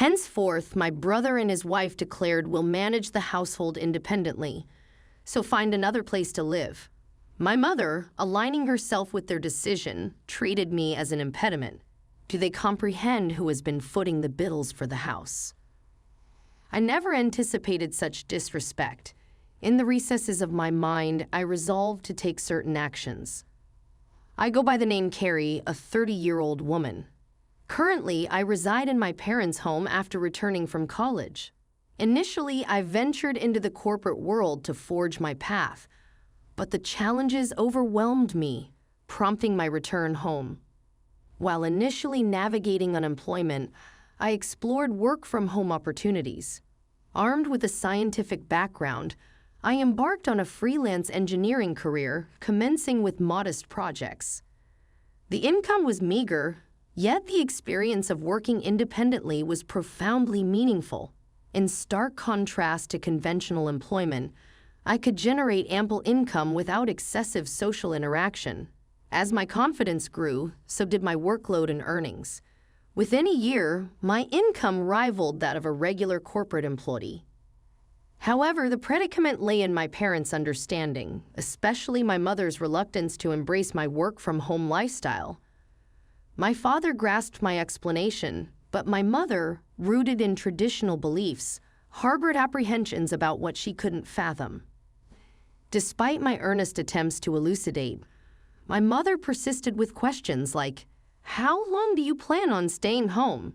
Henceforth, my brother and his wife declared we'll manage the household independently, so find another place to live. My mother, aligning herself with their decision, treated me as an impediment. Do they comprehend who has been footing the bills for the house? I never anticipated such disrespect. In the recesses of my mind, I resolved to take certain actions. I go by the name Carrie, a 30-year-old woman. Currently, I reside in my parents' home after returning from college. Initially, I ventured into the corporate world to forge my path, but the challenges overwhelmed me, prompting my return home. While initially navigating unemployment, I explored work-from-home opportunities. Armed with a scientific background, I embarked on a freelance engineering career, commencing with modest projects. The income was meager, yet the experience of working independently was profoundly meaningful. In stark contrast to conventional employment, I could generate ample income without excessive social interaction. As my confidence grew, so did my workload and earnings. Within a year, my income rivaled that of a regular corporate employee. However, the predicament lay in my parents' understanding, especially my mother's reluctance to embrace my work-from-home lifestyle. My father grasped my explanation, but my mother, rooted in traditional beliefs, harbored apprehensions about what she couldn't fathom. Despite my earnest attempts to elucidate, my mother persisted with questions like, "How long do you plan on staying home?"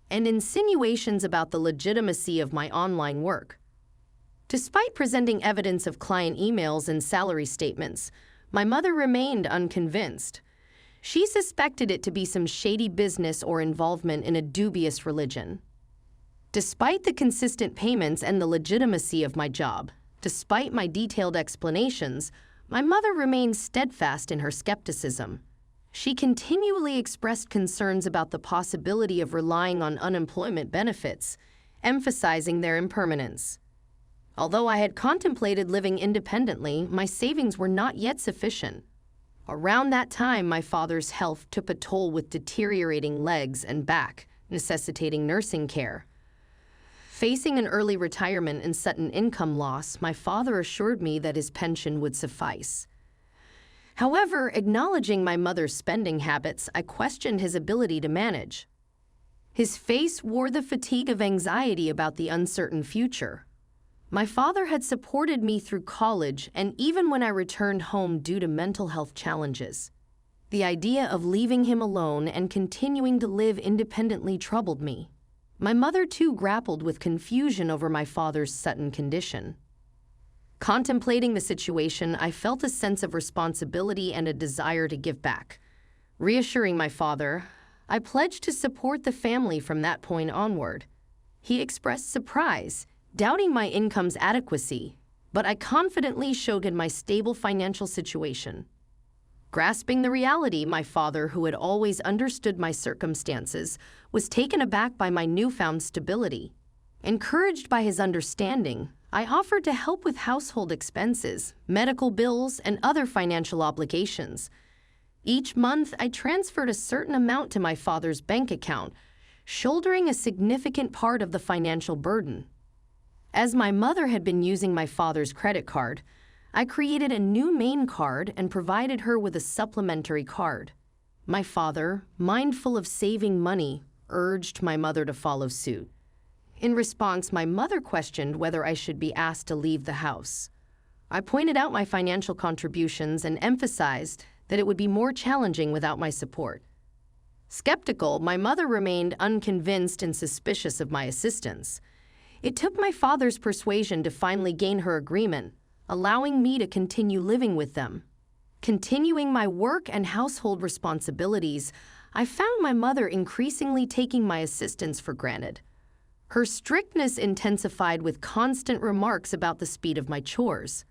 and insinuations about the legitimacy of my online work. Despite presenting evidence of client emails and salary statements, my mother remained unconvinced. She suspected it to be some shady business or involvement in a dubious religion. Despite the consistent payments and the legitimacy of my job, despite my detailed explanations, my mother remained steadfast in her skepticism. She continually expressed concerns about the possibility of relying on unemployment benefits, emphasizing their impermanence. Although I had contemplated living independently, my savings were not yet sufficient. Around that time, my father's health took a toll with deteriorating legs and back, necessitating nursing care. Facing an early retirement and sudden income loss, my father assured me that his pension would suffice. However, acknowledging my mother's spending habits, I questioned his ability to manage. His face wore the fatigue of anxiety about the uncertain future. My father had supported me through college and even when I returned home due to mental health challenges. The idea of leaving him alone and continuing to live independently troubled me. My mother too grappled with confusion over my father's sudden condition. Contemplating the situation, I felt a sense of responsibility and a desire to give back. Reassuring my father, I pledged to support the family from that point onward. He expressed surprise, doubting my income's adequacy, but I confidently showed him my stable financial situation. Grasping the reality, my father, who had always understood my circumstances, was taken aback by my newfound stability. Encouraged by his understanding, I offered to help with household expenses, medical bills, and other financial obligations. Each month, I transferred a certain amount to my father's bank account, shouldering a significant part of the financial burden. As my mother had been using my father's credit card, I created a new main card and provided her with a supplementary card. My father, mindful of saving money, urged my mother to follow suit. In response, my mother questioned whether I should be asked to leave the house. I pointed out my financial contributions and emphasized that it would be more challenging without my support. Skeptical, my mother remained unconvinced and suspicious of my assistance. It took my father's persuasion to finally gain her agreement, allowing me to continue living with them. Continuing my work and household responsibilities, I found my mother increasingly taking my assistance for granted. Her strictness intensified with constant remarks about the speed of my chores.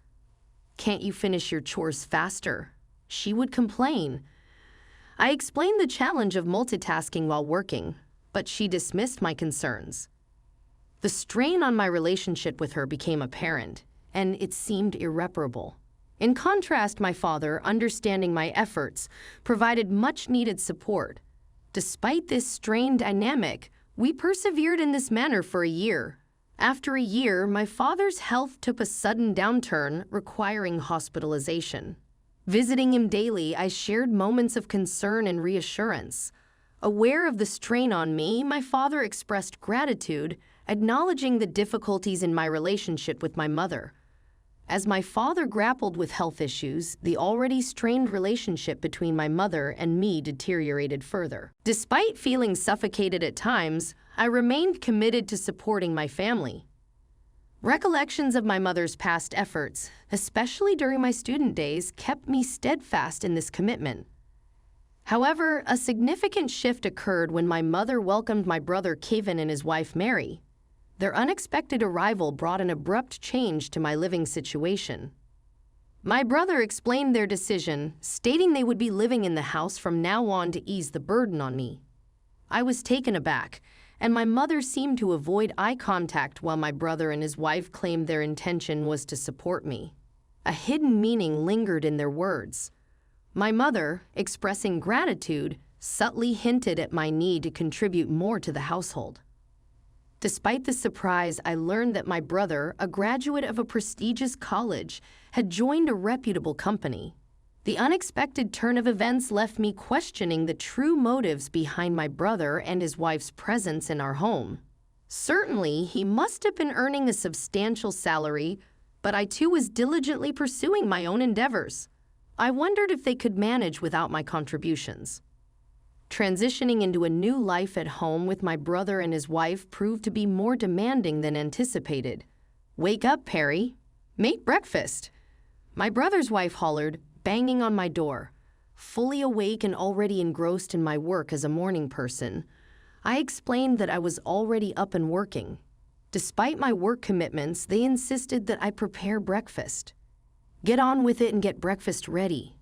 "Can't you finish your chores faster?" she would complain. I explained the challenge of multitasking while working, but she dismissed my concerns. The strain on my relationship with her became apparent, and it seemed irreparable. In contrast, my father, understanding my efforts, provided much-needed support. Despite this strained dynamic, We persevered in this manner for a year. After a year, my father's health took a sudden downturn, requiring hospitalization. Visiting him daily, I shared moments of concern and reassurance. Aware of the strain on me, my father expressed gratitude, acknowledging the difficulties in my relationship with my mother. As my father grappled with health issues, the already strained relationship between my mother and me deteriorated further. Despite feeling suffocated at times, I remained committed to supporting my family. Recollections of my mother's past efforts, especially during my student days, kept me steadfast in this commitment. However, a significant shift occurred when my mother welcomed my brother Kevin and his wife Mary. Their unexpected arrival brought an abrupt change to my living situation. My brother explained their decision, stating they would be living in the house from now on to ease the burden on me. I was taken aback, and my mother seemed to avoid eye contact while my brother and his wife claimed their intention was to support me. A hidden meaning lingered in their words. My mother, expressing gratitude, subtly hinted at my need to contribute more to the household. Despite the surprise, I learned that my brother, a graduate of a prestigious college, had joined a reputable company. The unexpected turn of events left me questioning the true motives behind my brother and his wife's presence in our home. Certainly, he must have been earning a substantial salary, but I too was diligently pursuing my own endeavors. I wondered if they could manage without my contributions. Transitioning into a new life at home with my brother and his wife proved to be more demanding than anticipated. "Wake up, Perry. Make breakfast." My brother's wife hollered, banging on my door. Fully awake and already engrossed in my work as a morning person, I explained that I was already up and working. Despite my work commitments, they insisted that I prepare breakfast. "Get on with it and get breakfast ready,"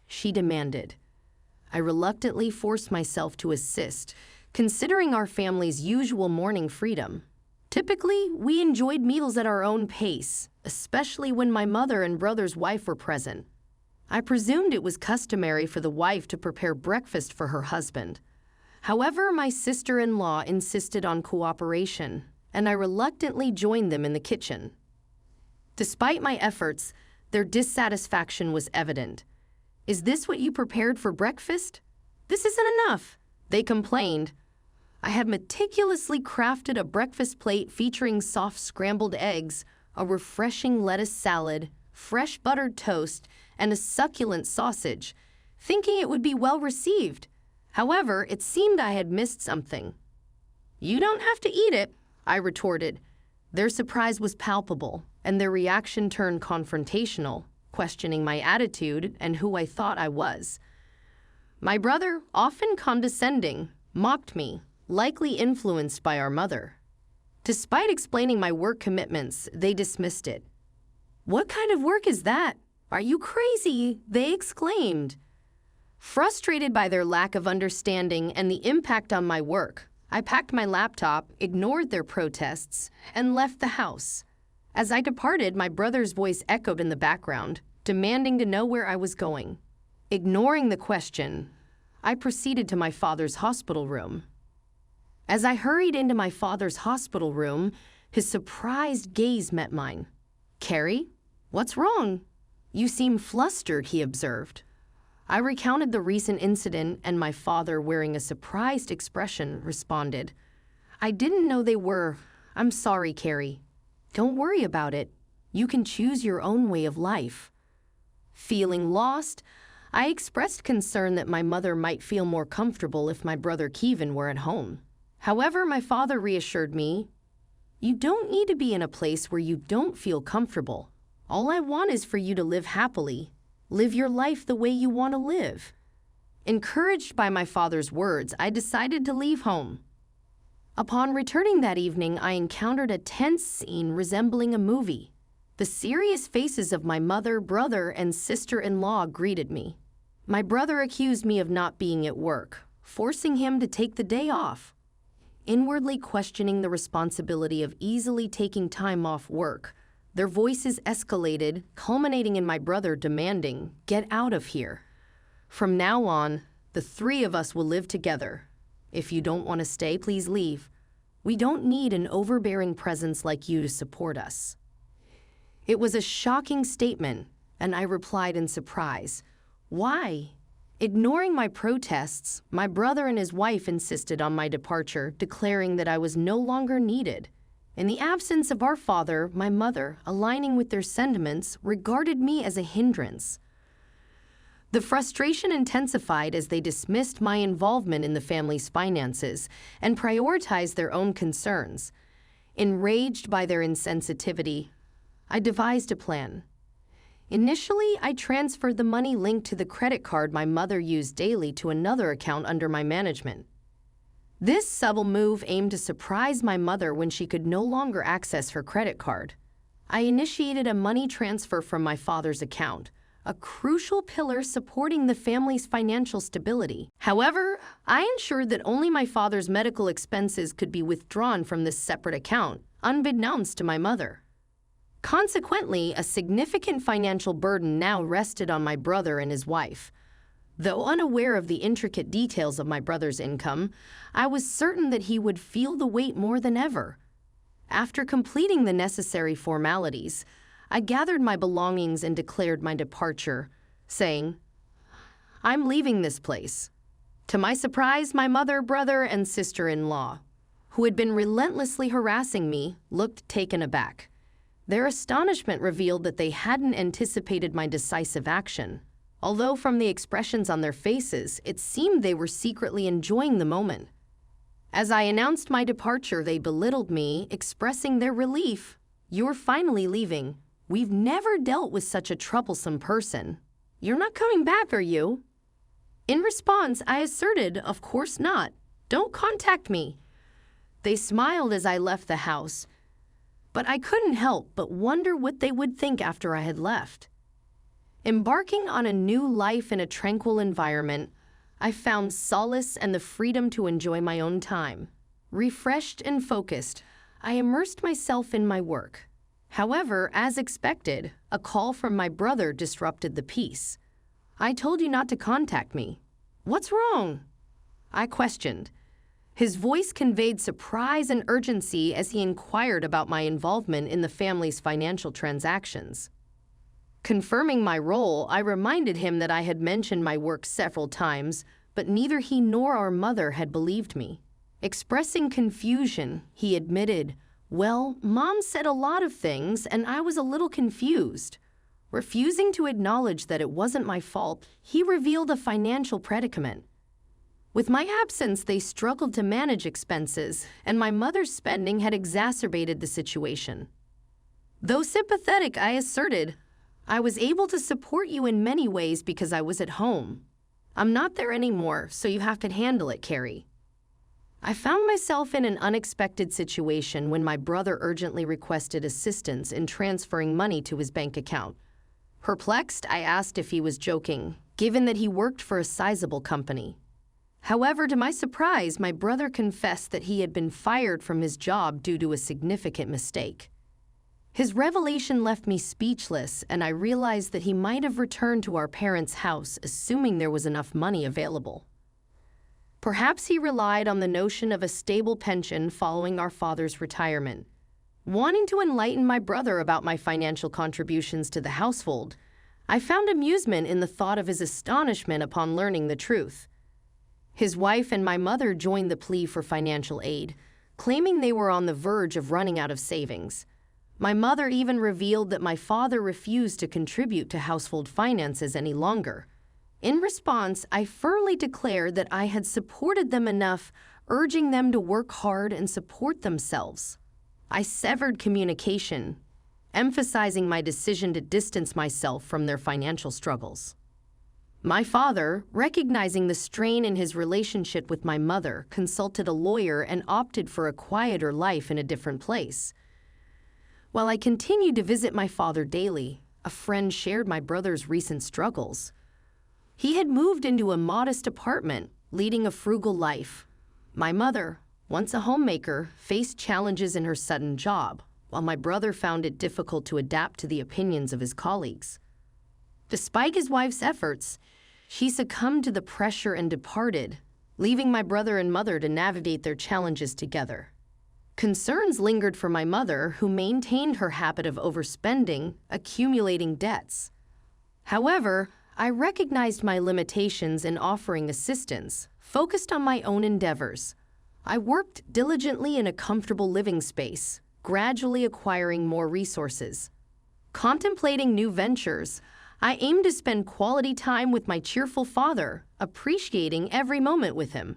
she demanded. I reluctantly forced myself to assist, considering our family's usual morning freedom. Typically, we enjoyed meals at our own pace, especially when my mother and brother's wife were present. I presumed it was customary for the wife to prepare breakfast for her husband. However, my sister-in-law insisted on cooperation, and I reluctantly joined them in the kitchen. Despite my efforts, their dissatisfaction was evident. "Is this what you prepared for breakfast? This isn't enough," they complained. I had meticulously crafted a breakfast plate featuring soft scrambled eggs, a refreshing lettuce salad, fresh buttered toast, and a succulent sausage, thinking it would be well received. However, it seemed I had missed something. "You don't have to eat it," I retorted. Their surprise was palpable, and their reaction turned confrontational, questioning my attitude and who I thought I was. My brother, often condescending, mocked me, likely influenced by our mother. Despite explaining my work commitments, they dismissed it. "What kind of work is that? Are you crazy?" they exclaimed. Frustrated by their lack of understanding and the impact on my work, I packed my laptop, ignored their protests, and left the house. As I departed, my brother's voice echoed in the background, demanding to know where I was going. Ignoring the question, I proceeded to my father's hospital room. As I hurried into my father's hospital room, his surprised gaze met mine. "Carrie, what's wrong? You seem flustered," he observed. I recounted the recent incident, and my father, wearing a surprised expression, responded, "I didn't know they were. I'm sorry, Carrie. Don't worry about it. You can choose your own way of life." Feeling lost, I expressed concern that my mother might feel more comfortable if my brother Kevin were at home. However, my father reassured me, "You don't need to be in a place where you don't feel comfortable. All I want is for you to live happily. Live your life the way you want to live." Encouraged by my father's words, I decided to leave home. Upon returning that evening, I encountered a tense scene resembling a movie. The serious faces of my mother, brother, and sister-in-law greeted me. My brother accused me of not being at work, forcing him to take the day off. Inwardly questioning the responsibility of easily taking time off work, their voices escalated, culminating in my brother demanding, "Get out of here. From now on, the three of us will live together. If you don't want to stay, please leave." We don't need an overbearing presence like you to support us." It was a shocking statement, and I replied in surprise. "Why?" Ignoring my protests, my brother and his wife insisted on my departure, declaring that I was no longer needed. In the absence of our father, my mother, aligning with their sentiments, regarded me as a hindrance. The frustration intensified as they dismissed my involvement in the family's finances and prioritized their own concerns. Enraged by their insensitivity, I devised a plan. Initially, I transferred the money linked to the credit card my mother used daily to another account under my management. This subtle move aimed to surprise my mother when she could no longer access her credit card. I initiated a money transfer from my father's account, a crucial pillar supporting the family's financial stability. However, I ensured that only my father's medical expenses could be withdrawn from this separate account, unbeknownst to my mother. Consequently, a significant financial burden now rested on my brother and his wife. Though unaware of the intricate details of my brother's income, I was certain that he would feel the weight more than ever. After completing the necessary formalities, I gathered my belongings and declared my departure, saying, "I'm leaving this place." To my surprise, my mother, brother, and sister-in-law, who had been relentlessly harassing me, looked taken aback. Their astonishment revealed that they hadn't anticipated my decisive action, although from the expressions on their faces, it seemed they were secretly enjoying the moment. As I announced my departure, they belittled me, expressing their relief. "You're finally leaving. We've never dealt with such a troublesome person. You're not coming back, are you?" In response, I asserted, "Of course not. Don't contact me." They smiled as I left the house, but I couldn't help but wonder what they would think after I had left. Embarking on a new life in a tranquil environment, I found solace and the freedom to enjoy my own time. Refreshed and focused, I immersed myself in my work. However, as expected, a call from my brother disrupted the peace. "I told you not to contact me. What's wrong?" I questioned. His voice conveyed surprise and urgency as he inquired about my involvement in the family's financial transactions. Confirming my role, I reminded him that I had mentioned my work several times, but neither he nor our mother had believed me. Expressing confusion, he admitted, "Well, Mom said a lot of things, and I was a little confused." Refusing to acknowledge that it wasn't my fault, he revealed a financial predicament. With my absence, they struggled to manage expenses, and my mother's spending had exacerbated the situation. Though sympathetic, I asserted, "I was able to support you in many ways because I was at home. I'm not there anymore, so you have to handle it, Carrie." I found myself in an unexpected situation when my brother urgently requested assistance in transferring money to his bank account. Perplexed, I asked if he was joking, given that he worked for a sizable company. However, to my surprise, my brother confessed that he had been fired from his job due to a significant mistake. His revelation left me speechless, and I realized that he might have returned to our parents' house, assuming there was enough money available. Perhaps he relied on the notion of a stable pension following our father's retirement. Wanting to enlighten my brother about my financial contributions to the household, I found amusement in the thought of his astonishment upon learning the truth. His wife and my mother joined the plea for financial aid, claiming they were on the verge of running out of savings. My mother even revealed that my father refused to contribute to household finances any longer. In response, I firmly declared that I had supported them enough, urging them to work hard and support themselves. I severed communication, emphasizing my decision to distance myself from their financial struggles. My father, recognizing the strain in his relationship with my mother, consulted a lawyer and opted for a quieter life in a different place. While I continued to visit my father daily, a friend shared my brother's recent struggles. He had moved into a modest apartment, leading a frugal life. My mother, once a homemaker, faced challenges in her sudden job, while my brother found it difficult to adapt to the opinions of his colleagues. Despite his wife's efforts, she succumbed to the pressure and departed, leaving my brother and mother to navigate their challenges together. Concerns lingered for my mother, who maintained her habit of overspending, accumulating debts. However, I recognized my limitations in offering assistance, focused on my own endeavors. I worked diligently in a comfortable living space, gradually acquiring more resources. Contemplating new ventures, I aimed to spend quality time with my cheerful father, appreciating every moment with him.